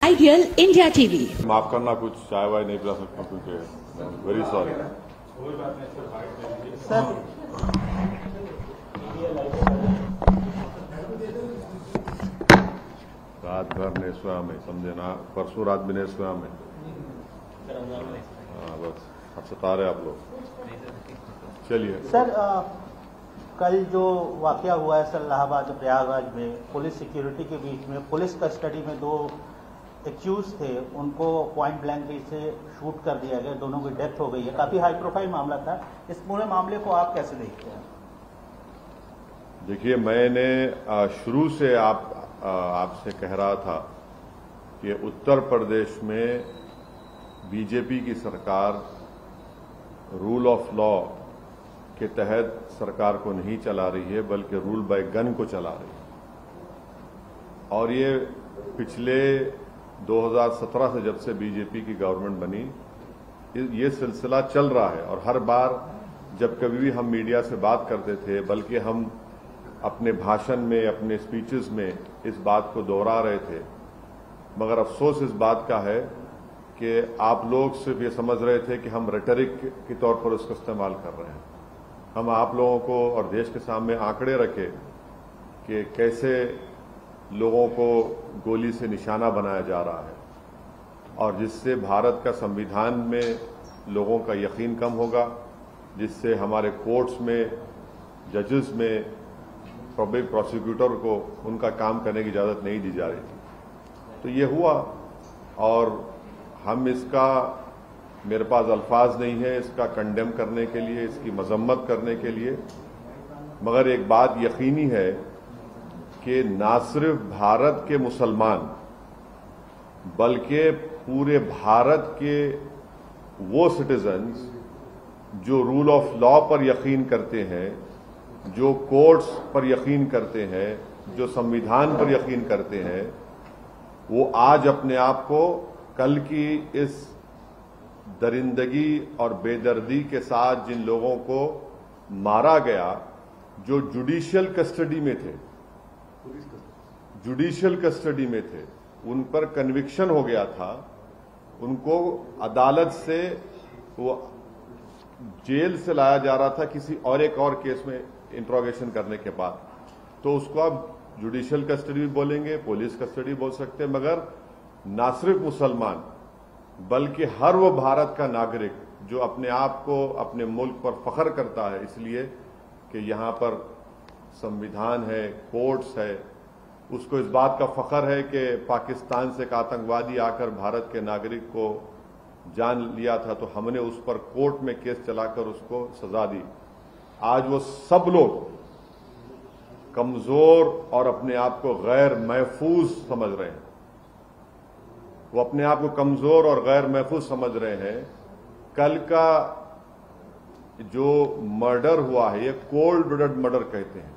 Ideal India TV. माफ करना, कुछ चाय वाय नहीं पिला सकता क्योंकि वेरी सॉरी सर। रात भर ने सोया में, समझे ना, परसों रात भी नहीं सोया में। हाँ बस अब सता रहे आप लोग। चलिए सर, कल जो वाकया हुआ है सर इलाहाबाद प्रयागराज में, पुलिस सिक्योरिटी के बीच में पुलिस कस्टडी में दो एक्यूज थे, उनको पॉइंट ब्लैंक से शूट कर दिया गया, दोनों की डेथ हो गई है। काफी हाई प्रोफाइल मामला था। इस पूरे मामले को आप कैसे देखते हैं? देखिए, मैंने शुरू से आपसे कह रहा था कि उत्तर प्रदेश में बीजेपी की सरकार रूल ऑफ लॉ के तहत सरकार को नहीं चला रही है, बल्कि रूल बाय गन को चला रही है। और ये पिछले 2017 से, जब से बीजेपी की गवर्नमेंट बनी, ये सिलसिला चल रहा है। और हर बार जब कभी भी हम मीडिया से बात करते थे, बल्कि हम अपने भाषण में, अपने स्पीचेस में इस बात को दोहरा रहे थे। मगर अफसोस इस बात का है कि आप लोग सिर्फ ये समझ रहे थे कि हम रेटरिक के तौर पर उसका इस्तेमाल कर रहे हैं। हम आप लोगों को और देश के सामने आंकड़े रखे कि कैसे लोगों को गोली से निशाना बनाया जा रहा है, और जिससे भारत का संविधान में लोगों का यकीन कम होगा, जिससे हमारे कोर्ट्स में, जजेस में, पब्लिक प्रोसिक्यूटर को उनका काम करने की इजाजत नहीं दी जा रही थी। तो ये हुआ, और हम इसका, मेरे पास अल्फाज नहीं है इसका कंडेम करने के लिए, इसकी मजम्मत करने के लिए। मगर एक बात यकीनी है कि ना सिर्फ भारत के मुसलमान, बल्कि पूरे भारत के वो सिटीजन्स जो रूल ऑफ लॉ पर यकीन करते हैं, जो कोर्ट्स पर यकीन करते हैं, जो संविधान पर यकीन करते हैं, वो आज अपने आप को कल की इस दरिंदगी और बेदर्दी के साथ जिन लोगों को मारा गया, जो जुडिशियल कस्टडी में थे, उन पर कन्विक्शन हो गया था, उनको अदालत से, वो जेल से लाया जा रहा था किसी और एक और केस में इंट्रोगेशन करने के बाद, तो उसको आप जुडिशियल कस्टडी भी बोलेंगे, पुलिस कस्टडी बोल सकते हैं। मगर ना सिर्फ मुसलमान, बल्कि हर वो भारत का नागरिक जो अपने आप को, अपने मुल्क पर फख्र करता है इसलिए कि यहां पर संविधान है, कोर्ट्स है, उसको इस बात का फख्र है कि पाकिस्तान से एक आतंकवादी आकर भारत के नागरिक को जान लिया था, तो हमने उस पर कोर्ट में केस चलाकर उसको सजा दी। आज वो सब लोग कमजोर और अपने आप को गैर महफूज समझ रहे हैं। वो अपने आप को कमजोर और गैर महफूज समझ रहे हैं। कल का जो मर्डर हुआ है, ये कोल्ड ब्लडेड मर्डर कहते हैं,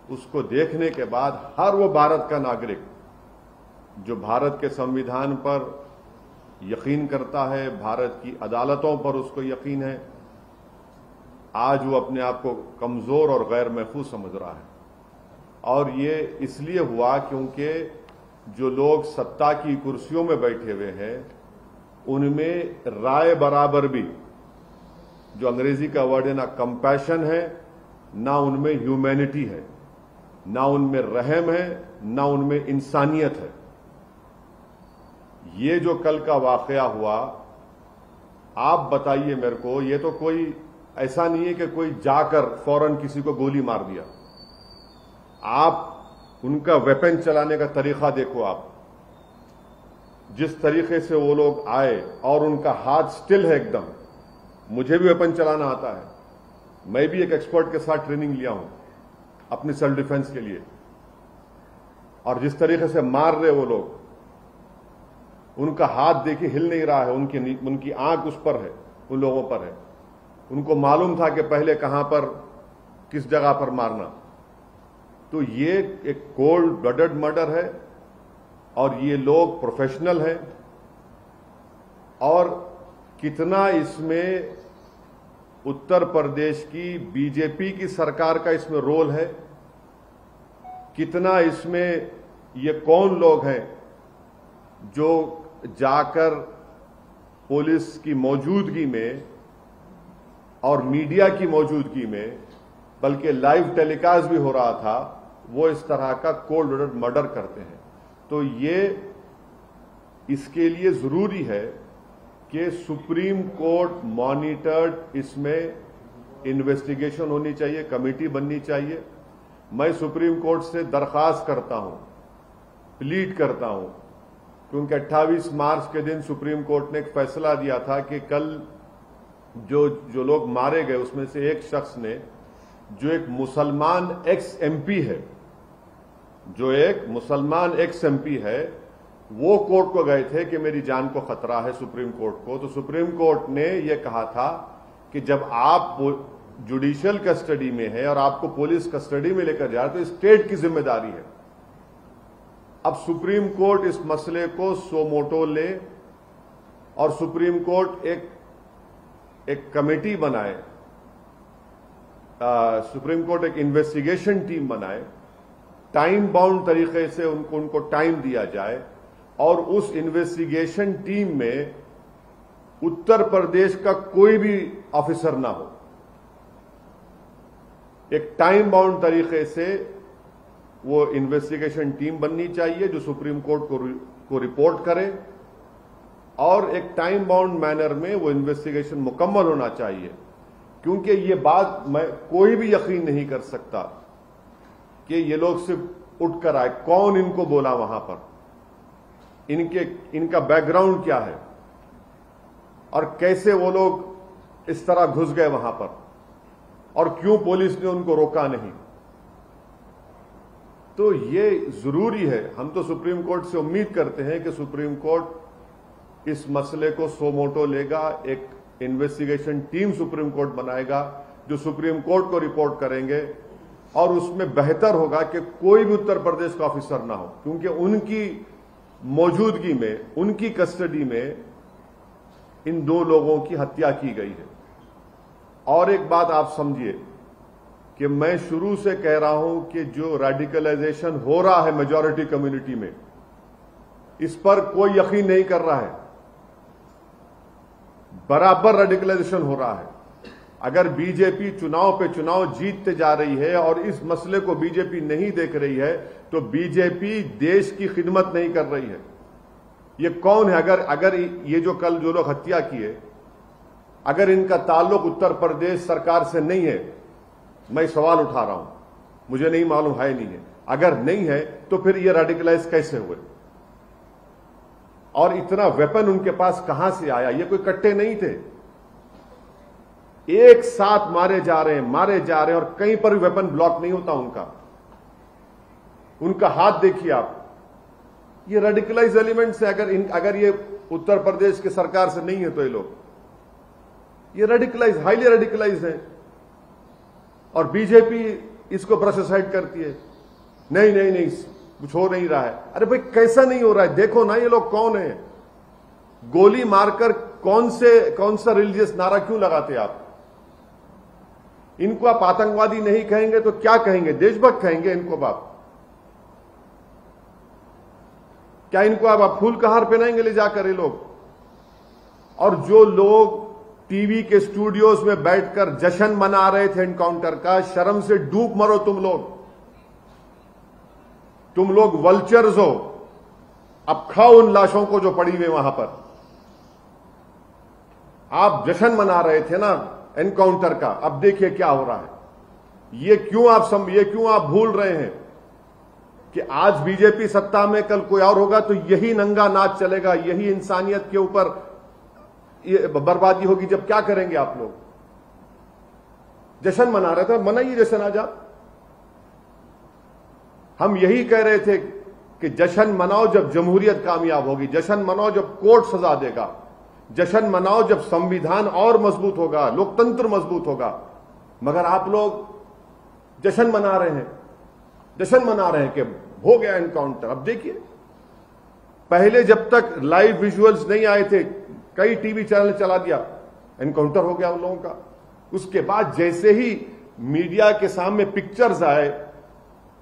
उसको देखने के बाद हर वो भारत का नागरिक जो भारत के संविधान पर यकीन करता है, भारत की अदालतों पर उसको यकीन है, आज वो अपने आप को कमजोर और गैर महफूज समझ रहा है। और ये इसलिए हुआ क्योंकि जो लोग सत्ता की कुर्सियों में बैठे हुए हैं, उनमें राय बराबर भी, जो अंग्रेजी का वर्ड है, ना कंपैशन है, ना उनमें ह्यूमैनिटी है, ना उनमें रहम है, ना उनमें इंसानियत है। ये जो कल का वाकया हुआ, आप बताइए मेरे को, ये तो कोई ऐसा नहीं है कि कोई जाकर फौरन किसी को गोली मार दिया। आप उनका वेपन चलाने का तरीका देखो, आप जिस तरीके से वो लोग आए, और उनका हाथ स्टिल है एकदम। मुझे भी वेपन चलाना आता है, मैं भी एक एक्सपर्ट के साथ ट्रेनिंग लिया हूं अपनी सेल्फ डिफेंस के लिए। और जिस तरीके से मार रहे वो लोग, उनका हाथ देखिए हिल नहीं रहा है, उनकी आंख उस पर है, उन लोगों पर है। उनको मालूम था कि पहले कहां पर, किस जगह पर मारना। तो ये एक कोल्ड ब्लडेड मर्डर है, और ये लोग प्रोफेशनल हैं। और कितना इसमें उत्तर प्रदेश की बीजेपी की सरकार का इसमें रोल है, कितना इसमें ये कौन लोग हैं जो जाकर पुलिस की मौजूदगी में और मीडिया की मौजूदगी में, बल्कि लाइव टेलीकास्ट भी हो रहा था, वो इस तरह का कोल्ड ब्लडेड मर्डर करते हैं। तो ये इसके लिए जरूरी है कि सुप्रीम कोर्ट मॉनिटर्ड इसमें इन्वेस्टिगेशन होनी चाहिए, कमेटी बननी चाहिए। मैं सुप्रीम कोर्ट से दरख्वास्त करता हूं, प्लीड करता हूं, क्योंकि 28 मार्च के दिन सुप्रीम कोर्ट ने एक फैसला दिया था कि कल जो लोग मारे गए उसमें से एक शख्स ने, जो एक मुसलमान एक्स एमपी है, जो एक मुसलमान एक्स एमपी है, वो कोर्ट को गए थे कि मेरी जान को खतरा है सुप्रीम कोर्ट को। तो सुप्रीम कोर्ट ने यह कहा था कि जब आप जुडिशियल कस्टडी में है और आपको पुलिस कस्टडी में लेकर जा रहे तो स्टेट की जिम्मेदारी है। अब सुप्रीम कोर्ट इस मसले को सो मोटो ले और सुप्रीम कोर्ट एक कमेटी बनाए, सुप्रीम कोर्ट एक इन्वेस्टिगेशन टीम बनाए, टाइम बाउंड तरीके से उनको टाइम दिया जाए और उस इन्वेस्टिगेशन टीम में उत्तर प्रदेश का कोई भी ऑफिसर ना हो। एक टाइम बाउंड तरीके से वो इन्वेस्टिगेशन टीम बननी चाहिए जो सुप्रीम कोर्ट को रिपोर्ट करे और एक टाइम बाउंड मैनर में वो इन्वेस्टिगेशन मुकम्मल होना चाहिए। क्योंकि ये बात मैं कोई भी यकीन नहीं कर सकता कि ये लोग सिर्फ उठकर आए, कौन इनको बोला वहां पर, इनका बैकग्राउंड क्या है और कैसे वो लोग इस तरह घुस गए वहां पर और क्यों पुलिस ने उनको रोका नहीं। तो ये जरूरी है। हम तो सुप्रीम कोर्ट से उम्मीद करते हैं कि सुप्रीम कोर्ट इस मसले को सो मोटो लेगा, एक इन्वेस्टिगेशन टीम सुप्रीम कोर्ट बनाएगा जो सुप्रीम कोर्ट को रिपोर्ट करेंगे और उसमें बेहतर होगा कि कोई भी उत्तर प्रदेश का ऑफिसर ना हो, क्योंकि उनकी मौजूदगी में, उनकी कस्टडी में इन दो लोगों की हत्या की गई है। और एक बात आप समझिए कि मैं शुरू से कह रहा हूं कि जो रेडिकलाइजेशन हो रहा है मेजॉरिटी कम्युनिटी में, इस पर कोई यकीन नहीं कर रहा है। बराबर रेडिकलाइजेशन हो रहा है। अगर बीजेपी चुनाव पे चुनाव जीतते जा रही है और इस मसले को बीजेपी नहीं देख रही है तो बीजेपी देश की खिदमत नहीं कर रही है। ये कौन है? अगर ये जो कल जो लोग हत्या किए, अगर इनका ताल्लुक उत्तर प्रदेश सरकार से नहीं है, मैं सवाल उठा रहा हूं, मुझे नहीं मालूम है नहीं है, अगर नहीं है तो फिर ये रेडिकलाइज कैसे हुए और इतना वेपन उनके पास कहां से आया? ये कोई कट्टे नहीं थे, एक साथ मारे जा रहे हैं और कहीं पर भी वेपन ब्लॉक नहीं होता उनका हाथ देखिए आप। ये रेडिकलाइज एलिमेंट से अगर ये उत्तर प्रदेश की सरकार से नहीं है तो ये रेडिकलाइज, हाईली रेडिकलाइज है और बीजेपी इसको ब्रश असाइड करती है। नहीं कुछ हो नहीं रहा है। अरे भाई कैसा नहीं हो रहा है? देखो ना ये लोग कौन है। गोली मारकर कौन सा रिलीजियस नारा क्यों लगाते आप? इनको आप आतंकवादी नहीं कहेंगे तो क्या कहेंगे? देशभक्त कहेंगे इनको आप? क्या इनको आप फूल का हार पहनाएंगे ले जाकर ये लोग? और जो लोग टीवी के स्टूडियोज में बैठकर जश्न मना रहे थे एनकाउंटर का, शर्म से डूब मरो तुम लोग वल्चर्स हो। अब खाओ उन लाशों को जो पड़ी हुई वहां पर। आप जश्न मना रहे थे ना एनकाउंटर का, अब देखिए क्या हो रहा है। ये क्यों आप भूल रहे हैं कि आज बीजेपी सत्ता में, कल कोई और होगा तो यही नंगा नाच चलेगा, यही इंसानियत के ऊपर ये बर्बादी होगी। जब क्या करेंगे आप लोग? जश्न मना रहे थे, मनाइए जश्न आज आप। हम यही कह रहे थे कि जश्न मनाओ जब जमहूरियत कामयाब होगी, जश्न मनाओ जब कोर्ट सजा देगा, जश्न मनाओ जब संविधान और मजबूत होगा, लोकतंत्र मजबूत होगा। मगर आप लोग जश्न मना रहे हैं कि हो गया एनकाउंटर। अब देखिए, पहले जब तक लाइव विजुअल्स नहीं आए थे, कई टीवी चैनल चला दिया, एनकाउंटर हो गया उन लोगों का। उसके बाद जैसे ही मीडिया के सामने पिक्चर्स आए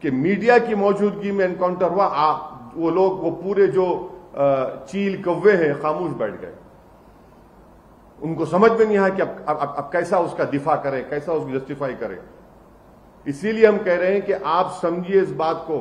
कि मीडिया की मौजूदगी में एनकाउंटर हुआ, वो लोग, वो पूरे जो चील कौवे हैं, खामोश बैठ गए। उनको समझ में नहीं आया कि अब कैसा उसका दिफा करें, कैसा उसको जस्टिफाई करें। इसीलिए हम कह रहे हैं कि आप समझिए इस बात को,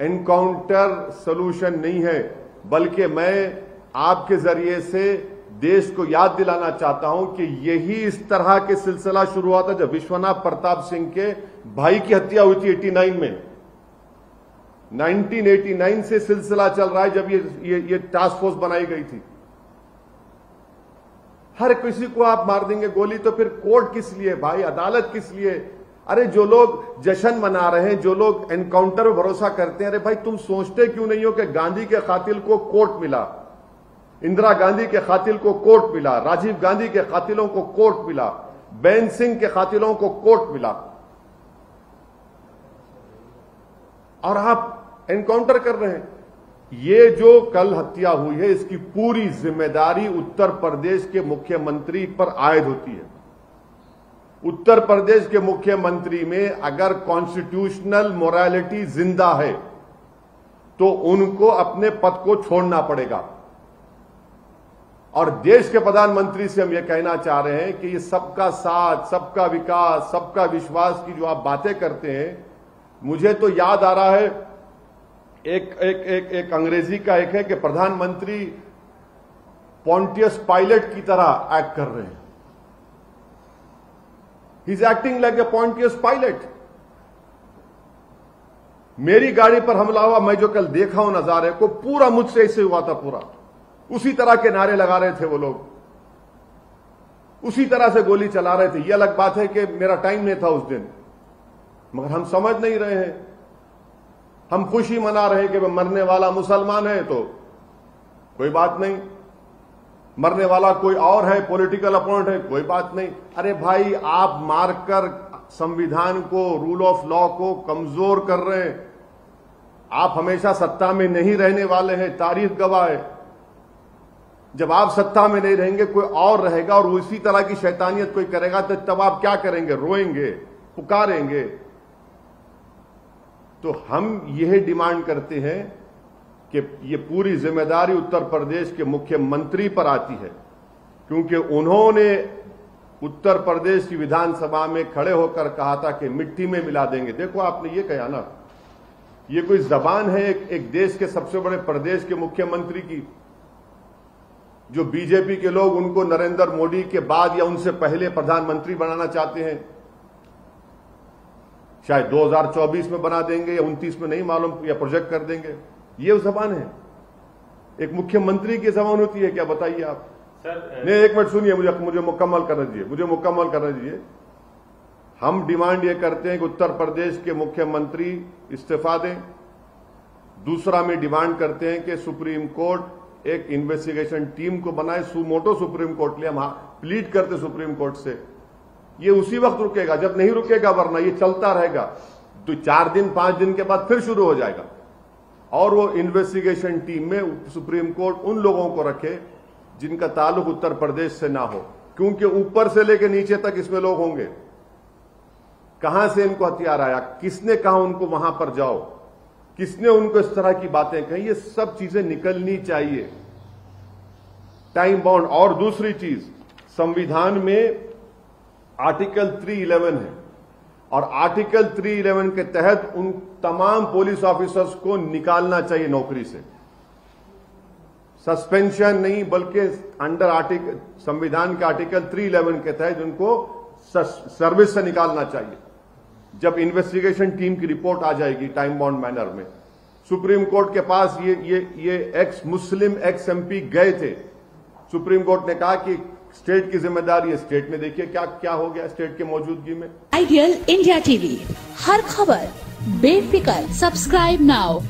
एनकाउंटर सोल्यूशन नहीं है, बल्कि मैं आपके जरिए से देश को याद दिलाना चाहता हूं कि यही इस तरह के सिलसिला शुरू हुआ था जब विश्वनाथ प्रताप सिंह के भाई की हत्या हुई थी 89 में। 1989 से सिलसिला चल रहा है जब ये टास्क फोर्स बनाई गई थी। हर किसी को आप मार देंगे गोली, तो फिर कोर्ट किस लिए भाई, अदालत किस लिए? अरे जो लोग जश्न मना रहे हैं, जो लोग एनकाउंटर में भरोसा करते हैं, अरे भाई तुम सोचते क्यों नहीं हो कि गांधी के कातिल को कोर्ट मिला, इंदिरा गांधी के कातिल को कोर्ट मिला, राजीव गांधी के कातिलों को कोर्ट मिला, बेन सिंह के कातिलों को कोर्ट मिला, और आप एनकाउंटर कर रहे हैं। ये जो कल हत्या हुई है, इसकी पूरी जिम्मेदारी उत्तर प्रदेश के मुख्यमंत्री पर आयद होती है। उत्तर प्रदेश के मुख्यमंत्री में अगर कॉन्स्टिट्यूशनल मोरालिटी जिंदा है तो उनको अपने पद को छोड़ना पड़ेगा। और देश के प्रधानमंत्री से हम यह कहना चाह रहे हैं कि ये सबका साथ, सबका विकास, सबका विश्वास की जो आप बातें करते हैं, मुझे तो याद आ रहा है एक अंग्रेजी का एक है कि प्रधानमंत्री पॉन्टियस पायलट की तरह एक्ट कर रहे हैं। He is acting like a Pontius Pilate. मेरी गाड़ी पर हमला हुआ, मैं जो कल देखा हूं नजारे को, पूरा मुझसे ऐसे हुआ था, पूरा उसी तरह के नारे लगा रहे थे वो लोग, उसी तरह से गोली चला रहे थे। यह अलग बात है कि मेरा टाइम नहीं था उस दिन, मगर हम समझ नहीं रहे हैं। हम खुशी मना रहे हैं कि मरने वाला मुसलमान है तो कोई बात नहीं, मरने वाला कोई और है, पॉलिटिकल अपोनेंट है, कोई बात नहीं। अरे भाई आप मारकर संविधान को, रूल ऑफ लॉ को कमजोर कर रहे हैं। आप हमेशा सत्ता में नहीं रहने वाले हैं, तारीख गवाह है। जब आप सत्ता में नहीं रहेंगे कोई और रहेगा और उसी तरह की शैतानियत कोई करेगा, तो तब आप क्या करेंगे? रोएंगे, पुकारेंगे। तो हम यह डिमांड करते हैं कि ये पूरी जिम्मेदारी उत्तर प्रदेश के मुख्यमंत्री पर आती है, क्योंकि उन्होंने उत्तर प्रदेश की विधानसभा में खड़े होकर कहा था कि मिट्टी में मिला देंगे। देखो आपने ये कहा ना, ये कोई जबान है एक देश के सबसे बड़े प्रदेश के मुख्यमंत्री की, जो बीजेपी के लोग उनको नरेंद्र मोदी के बाद या उनसे पहले प्रधानमंत्री बनाना चाहते हैं। शायद 2024 में बना देंगे या 29 में, नहीं मालूम, या प्रोजेक्ट कर देंगे। ये जबान है, एक मुख्यमंत्री की जबान होती है क्या? बताइए आप। सर नहीं, एक मिनट सुनिए, मुझे मुकम्मल करने दीजिए। हम डिमांड ये करते हैं कि उत्तर प्रदेश के मुख्यमंत्री इस्तीफा दें। दूसरा में डिमांड करते हैं कि सुप्रीम कोर्ट एक इन्वेस्टिगेशन टीम को बनाए, सुमोटो सुप्रीम कोर्ट ले, हम प्लीड करते सुप्रीम कोर्ट से। ये उसी वक्त रुकेगा जब नहीं रुकेगा, वरना ये चलता रहेगा। तो 4 दिन 5 दिन के बाद फिर शुरू हो जाएगा। और वो इन्वेस्टिगेशन टीम में सुप्रीम कोर्ट उन लोगों को रखे जिनका ताल्लुक उत्तर प्रदेश से ना हो, क्योंकि ऊपर से लेकर नीचे तक इसमें लोग होंगे। कहां से इनको हथियार आया, किसने कहा उनको वहां पर जाओ, किसने उनको इस तरह की बातें कही, ये सब चीजें निकलनी चाहिए, टाइम बाउंड। और दूसरी चीज, संविधान में आर्टिकल 311 है, और आर्टिकल 311 के तहत उन तमाम पुलिस ऑफिसर्स को निकालना चाहिए नौकरी से। सस्पेंशन नहीं, बल्कि अंडर संविधान के आर्टिकल 311 के तहत उनको सर्विस से निकालना चाहिए। जब इन्वेस्टिगेशन टीम की रिपोर्ट आ जाएगी टाइम बाउंड मैनर में, सुप्रीम कोर्ट के पास ये एक्स मुस्लिम एक्स एमपी गए थे। सुप्रीम कोर्ट ने कहा कि स्टेट की जिम्मेदारी है, स्टेट में देखिए क्या क्या हो गया स्टेट की मौजूदगी में। आइडियल इंडिया टीवी, हर खबर बेफिक्र। Subscribe now.